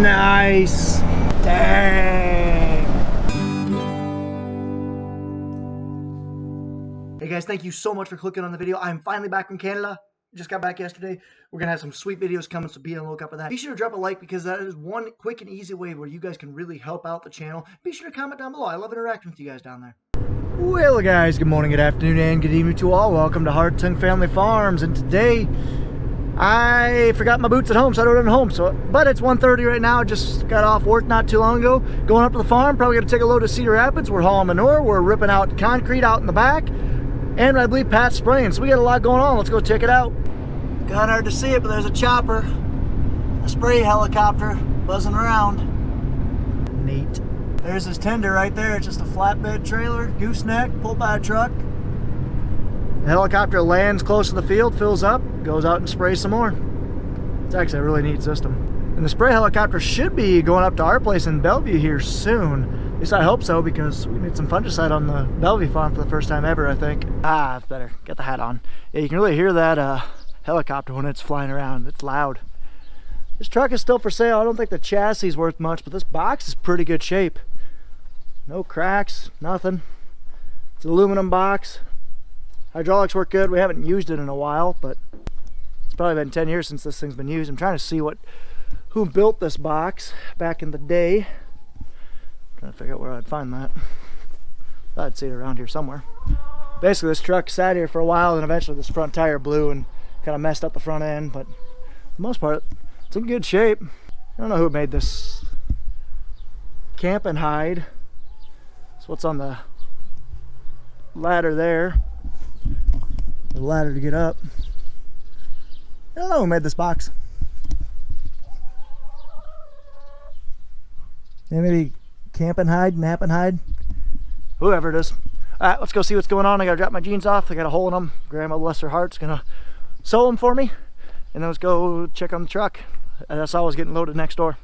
Nice. Dang. Hey guys, thank you so much for clicking on the video. I'm finally back from Canada. Just got back yesterday. We're going to have some sweet videos coming, so be on the lookout for that. Be sure to drop a like because that is one quick and easy way where you guys can really help out the channel. Be sure to comment down below. I love interacting with you guys down there. Well guys, good morning, good afternoon, and good evening to all. Welcome to Hartung Family Farms, and today I forgot my boots at home, so I don't run home. But it's 1:30 right now. Just got off work not too long ago. Going up to the farm. Probably going to take a load to Cedar Rapids. We're hauling manure. We're ripping out concrete out in the back. And I believe Pat's spraying. So we got a lot going on. Let's go check it out. Kind of hard to see it, but there's a chopper. A spray helicopter buzzing around. Neat. There's his tender right there. It's just a flatbed trailer, gooseneck, pulled by a truck. The helicopter lands close to the field, fills up, goes out and sprays some more. It's actually a really neat system. And the spray helicopter should be going up to our place in Bellevue here soon. At least I hope so, because we need some fungicide on the Bellevue farm for the first time ever, I think. Ah, it's better. Get the hat on. Yeah, you can really hear that helicopter when it's flying around. It's loud. This truck is still for sale. I don't think the chassis is worth much, but this box is pretty good shape. No cracks, nothing. It's an aluminum box. Hydraulics work good. We haven't used it in a while, but it's probably been 10 years since this thing's been used. I'm trying to see who built this box back in the day. I'm trying to figure out where I'd find that. Thought I'd see it around here somewhere. Basically, this truck sat here for a while, and eventually this front tire blew and kind of messed up the front end, but for the most part, it's in good shape. I don't know who made this. Camp and Hide. That's what's on the ladder there. The ladder to get up. I don't know who made this box. Maybe Camp and Hide, Nap and Hide, whoever it is. Alright, let's go see what's going on. I gotta drop my jeans off. I got a hole in them. Grandma bless her heart's gonna sew them for me, and then let's go check on the truck. That's always getting loaded next door.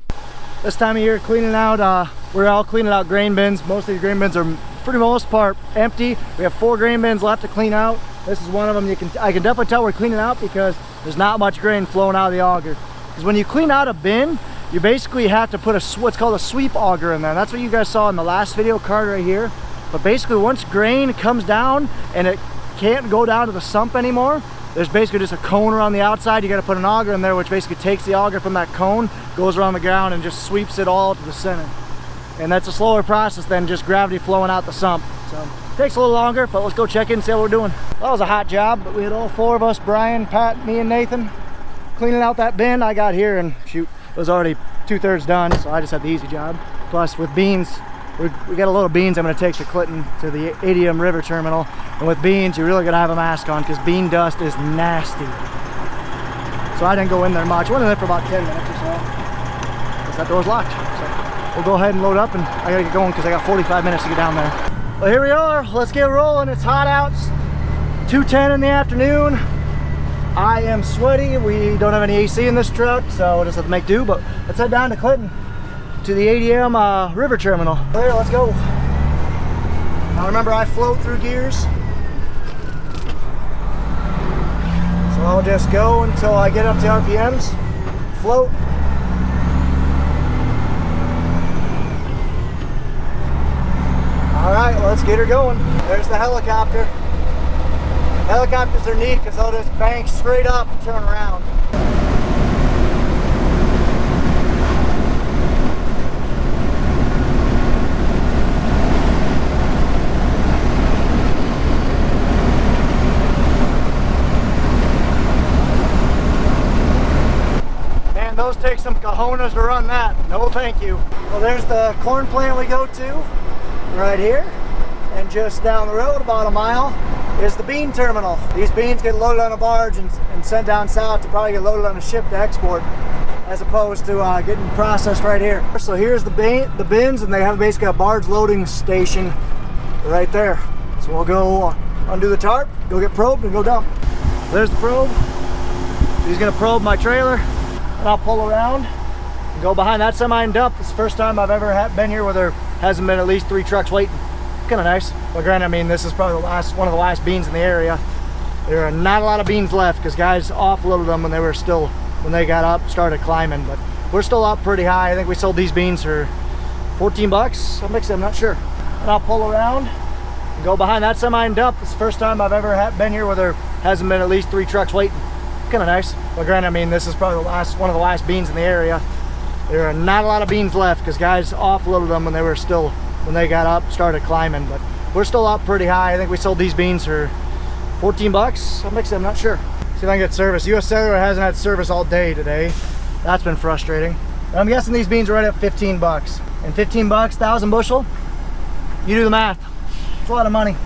This time of year, cleaning out, we're all cleaning out grain bins. Most of the grain bins are, for the most part, empty. We have 4 grain bins left to clean out. This is one of them. I can definitely tell we're cleaning out because there's not much grain flowing out of the auger. Because when you clean out a bin, you basically have to put what's called a sweep auger in there. That's what you guys saw in the last video card right here. But basically, once grain comes down and it can't go down to the sump anymore, there's basically just a cone around the outside. You got to put an auger in there, which basically takes the auger from that cone, goes around the ground, and just sweeps it all to the center. And that's a slower process than just gravity flowing out the sump. So it takes a little longer, but let's go check in and see how we're doing. That was a hot job, but we had all 4 of us, Brian, Pat, me, and Nathan, cleaning out that bin. I got here and shoot, it was already 2/3 done, so I just had the easy job. Plus with beans, we got a load of beans I'm going to take to Clinton to the ADM river terminal. And with beans, you're really going to have a mask on because bean dust is nasty. So I didn't go in there much. I went in there for about 10 minutes or so. Guess that door's locked. So we'll go ahead and load up, and I got to get going because I got 45 minutes to get down there. Well, here we are. Let's get rolling. It's hot out. It's 2:10 in the afternoon. I am sweaty. We don't have any AC in this truck, so we'll just have to make do. But let's head down to Clinton to the ADM river terminal. Here, let's go. Now remember, I float through gears. So I'll just go until I get up to RPMs. Float. Alright, let's get her going. There's the helicopter. Helicopters are neat because they'll just bank straight up and turn around. Man, those take some cojones to run that. No thank you. Well, there's the corn plant we go to right here. And just down the road about a mile is the bean terminal. These beans get loaded on a barge and sent down south to probably get loaded on a ship to export, as opposed to getting processed right here. So here's the bins, and they have basically a barge loading station right there. So we'll go undo the tarp, go get probed, and go dump. There's the probe. He's gonna probe my trailer, and I'll pull around and go behind that semi and dump. It's the first time I've ever been here where there hasn't been at least 3 trucks waiting. Kind of nice. Well, granted, I mean, this is probably one of the last beans in the area. There are not a lot of beans left because guys offloaded them when they got up, started climbing. But we're still up pretty high. I think we sold these beans for 14 bucks. I'll mix it, I'm not sure. And I'll pull around and go behind that semi and dump. It's the first time I've ever been here where there hasn't been at least 3 trucks waiting. Kind of nice. But granted, I mean, this is probably one of the last beans in the area. There are not a lot of beans left because guys offloaded them when they got up, started climbing. But we're still up pretty high. I think we sold these beans for 14 bucks. I'll mix it, I'm not sure. See if I can get service. US Cellular hasn't had service all day today. That's been frustrating. And I'm guessing these beans are right at 15 bucks. And 15 bucks, 1,000 bushel, you do the math. It's a lot of money.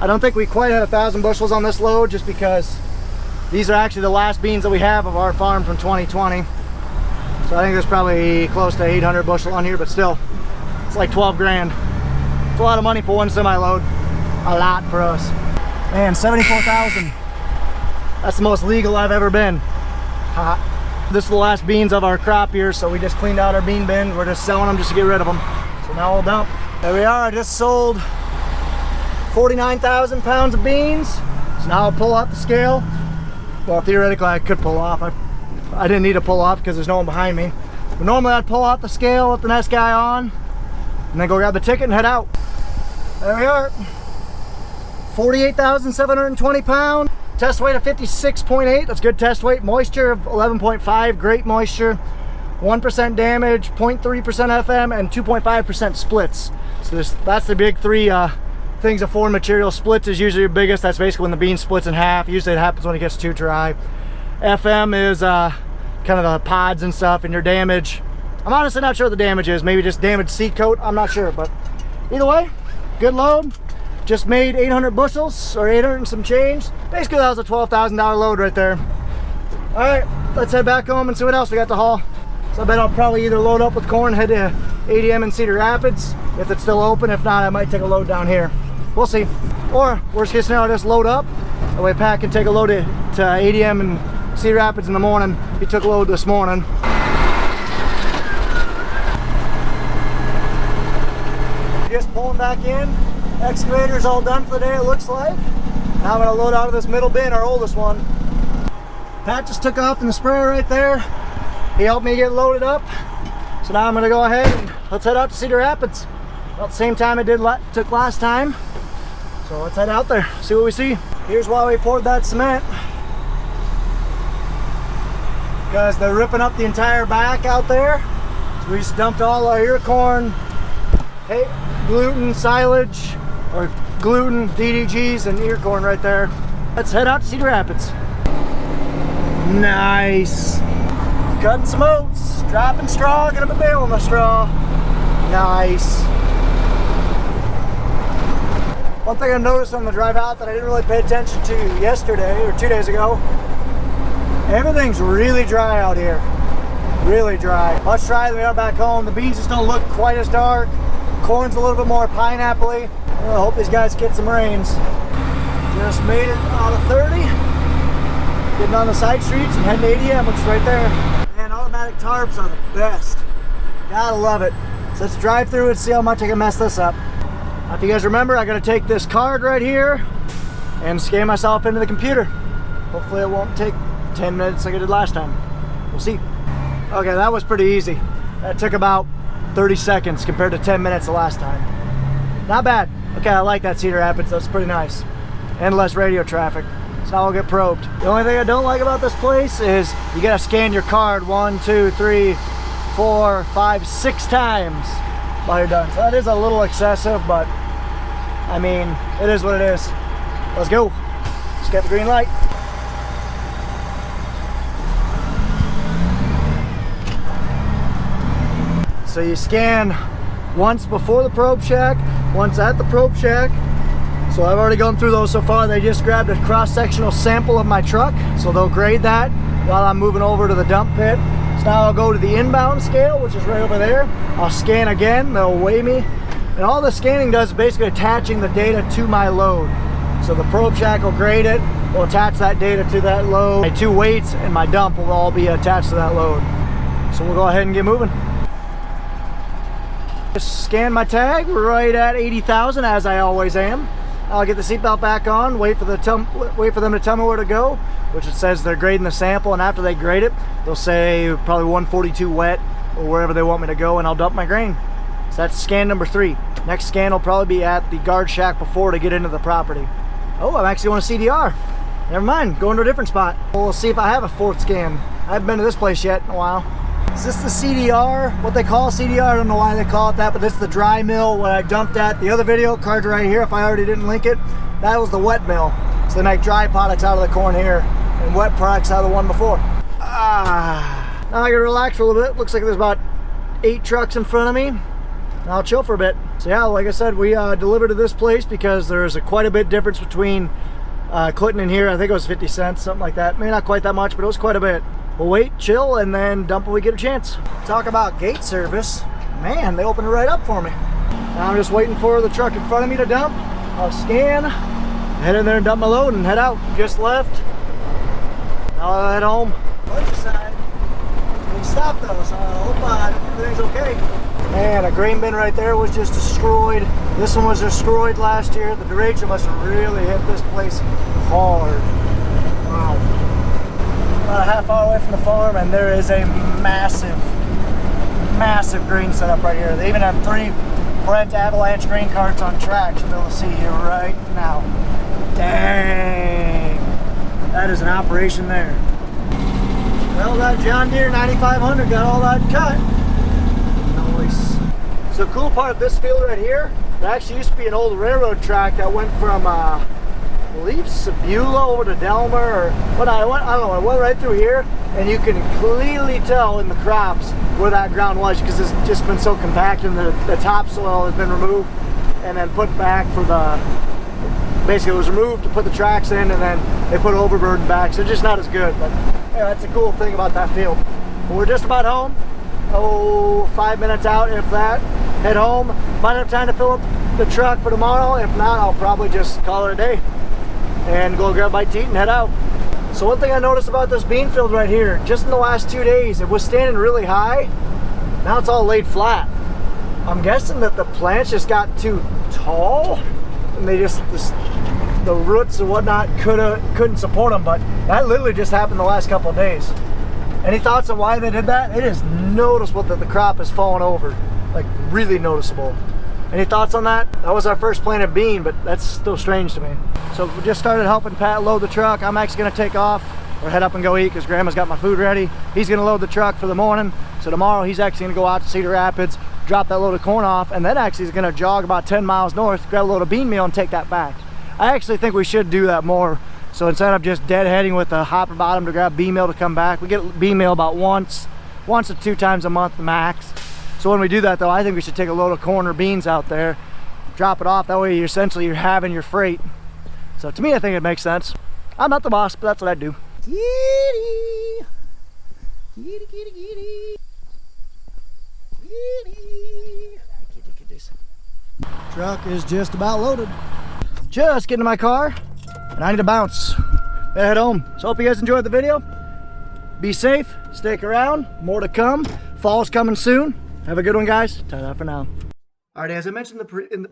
I don't think we quite had 1,000 bushels on this load just because these are actually the last beans that we have of our farm from 2020. So I think there's probably close to 800 bushel on here, but still, it's like 12 grand. It's a lot of money for one semi-load. A lot for us. Man, 74,000. That's the most legal I've ever been. This is the last beans of our crop here, so we just cleaned out our bean bin. We're just selling them just to get rid of them. So now we'll dump. There we are, I just sold 49,000 pounds of beans. So now I'll pull out the scale. Well, theoretically I could pull off. I didn't need to pull off because there's no one behind me. But normally I'd pull out the scale, let the next guy on, and then go grab the ticket and head out. There we are. 48,720 pounds. Test weight of 56.8. That's good test weight. Moisture of 11.5. Great moisture. 1% damage, 0.3% FM, and 2.5% splits. So that's the big 3 things of foreign material. Splits is usually the biggest. That's basically when the bean splits in half. Usually it happens when it gets too dry. FM is kind of the pods and stuff, and your damage. I'm honestly not sure what the damage is. Maybe just damaged seed coat. I'm not sure, but either way, good load. Just made 800 bushels, or 800 and some change. Basically, that was a $12,000 load right there. All right, let's head back home and see what else we got to haul. So I bet I'll probably either load up with corn, head to ADM in Cedar Rapids, if it's still open. If not, I might take a load down here. We'll see. Or, worst case scenario, just load up. That way Pat can take a load to ADM in Cedar Rapids in the morning. He took a load this morning. Just pulling back in. Excavator's all done for the day, it looks like. Now I'm gonna load out of this middle bin, our oldest one. Pat just took off in the sprayer right there. He helped me get loaded up. So now I'm gonna go ahead and let's head out to Cedar Rapids. About the same time it took last time. So let's head out there, see what we see. Here's why we poured that cement. Because they're ripping up the entire back out there. So we just dumped all our ear corn, gluten, silage, or gluten, DDGs, and ear corn right there. Let's head out to Cedar Rapids. Nice. Cutting some oats, dropping straw, gonna be baling my straw. Nice. One thing I noticed on the drive out that I didn't really pay attention to yesterday, or 2 days ago, everything's really dry out here. Really dry. Much drier than we are back home. The beans just don't look quite as dark. Corn's a little bit more pineapple-y. I hope these guys get some rains. Just made it out of 30. Getting on the side streets and heading to ADM, which is right there. Man, automatic tarps are the best. Gotta love it. So let's drive through and see how much I can mess this up. If you guys remember, I gotta take this card right here and scan myself into the computer. Hopefully it won't take 10 minutes like I did last time. We'll see. Okay, that was pretty easy. That took about 30 seconds compared to 10 minutes the last time. Not bad. Okay, I like that Cedar Rapids. That's pretty nice. And less radio traffic. So now I'll get probed. The only thing I don't like about this place is you gotta scan your card 1, 2, 3, 4, 5, 6 times while you're done. So that is a little excessive, but I mean, it is what it is. Let's go. Just got the green light. So you scan once before the probe check, once at the probe check. So I've already gone through those so far. They just grabbed a cross-sectional sample of my truck, so they'll grade that while I'm moving over to the dump pit. So now I'll go to the inbound scale, which is right over there. I'll scan again, they'll weigh me. And all the scanning does is basically attaching the data to my load. So the probe check will grade it, will attach that data to that load. My 2 weights and my dump will all be attached to that load. So we'll go ahead and get moving. Just scan my tag right at 80,000 as I always am. I'll get the seatbelt back on, wait for them to tell me where to go, which it says they're grading the sample, and after they grade it, they'll say probably 142 wet or wherever they want me to go, and I'll dump my grain. So that's scan number 3. Next scan will probably be at the guard shack before to get into the property. Oh, I'm actually on a CDR. Never mind, going to a different spot. We'll see if I have a 4th scan. I haven't been to this place yet in a while. Is this the CDR? What they call CDR? I don't know why they call it that, but this is the dry mill where I dumped at. The other video, card right here, if I already didn't link it, that was the wet mill. So they make dry products out of the corn here and wet products out of the one before. Now I can relax for a little bit. Looks like there's about 8 trucks in front of me. I'll chill for a bit. So yeah, like I said, we delivered to this place because there's quite a bit difference between Clinton and here. I think it was 50 cents, something like that. Maybe not quite that much, but it was quite a bit. We'll wait, chill, and then dump when we get a chance. Talk about gate service. Man, they opened it right up for me. Now I'm just waiting for the truck in front of me to dump. I'll scan, head in there and dump my load and head out. Just left. Now I'll head home. Side. Big stop though, so I hope everything's okay. Man, a grain bin right there was just destroyed. This one was destroyed last year. The derecho must have really hit this place hard. Wow. About a half hour away from the farm, and there is a massive grain setup right here. They even have 3 Brent Avalanche grain carts on tracks you'll be able to see here right now. Dang, that is an operation there. Well, that John Deere 9500 got all that cut. Nice. So the cool part of this field right here, there actually used to be an old railroad track that went from I believe Sebula over to Delmer, or what I don't know, it went right through here, and you can clearly tell in the crops where that ground was because it's just been so compacted, and the topsoil has been removed and then put back for basically it was removed to put the tracks in, and then they put overburden back, so it's just not as good. But yeah, that's a cool thing about that field. But we're just about home. 5 minutes out, if that. Head home. Might have time to fill up the truck for tomorrow. If not, I'll probably just call it a day and go grab a bite to eat and head out. So one thing I noticed about this bean field right here, just in the last 2 days, it was standing really high. Now it's all laid flat. I'm guessing that the plants just got too tall, and they just the roots and whatnot couldn't support them. But that literally just happened the last couple of days. Any thoughts on why they did that? It is noticeable that the crop is falling over, like really noticeable. Any thoughts on that? That was our first planted bean, but that's still strange to me. So we just started helping Pat load the truck. I'm actually gonna take off or head up and go eat because Grandma's got my food ready. He's gonna load the truck for the morning. So tomorrow he's actually gonna go out to Cedar Rapids, drop that load of corn off, and then actually he's gonna jog about 10 miles north, grab a load of bean meal and take that back. I actually think we should do that more. So instead of just deadheading with the hopper bottom to grab bean meal to come back, we get bean meal about once to 2 times a month max. So when we do that though, I think we should take a load of corn or beans out there, drop it off. That way you're having your freight. So to me, I think it makes sense. I'm not the boss, but that's what I do. Kitty, kitty, kitty, kitty, kitty, kitty, kitties. Truck is just about loaded. Just getting to my car, and I need to bounce. Gotta head home. So hope you guys enjoyed the video. Be safe, stick around, more to come. Fall's coming soon. Have a good one, guys. Ta-da for now. Alright, as I mentioned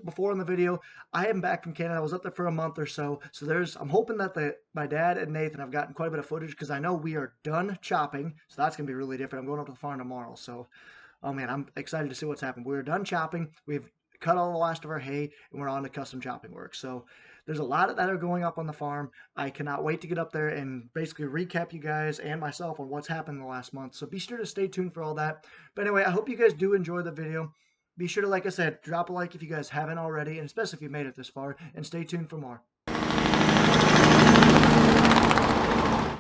before in the video, I am back from Canada. I was up there for a month or so. So I'm hoping that my dad and Nathan have gotten quite a bit of footage because I know we are done chopping. So that's going to be really different. I'm going up to the farm tomorrow. So, oh man, I'm excited to see what's happened. We're done chopping. We've cut all the last of our hay, and we're on to custom chopping work. So there's a lot that are going up on the farm. I cannot wait to get up there and basically recap you guys and myself on what's happened in the last month. So be sure to stay tuned for all that. But anyway, I hope you guys do enjoy the video. Be sure to, like I said, drop a like if you guys haven't already, and especially if you made it this far, and stay tuned for more.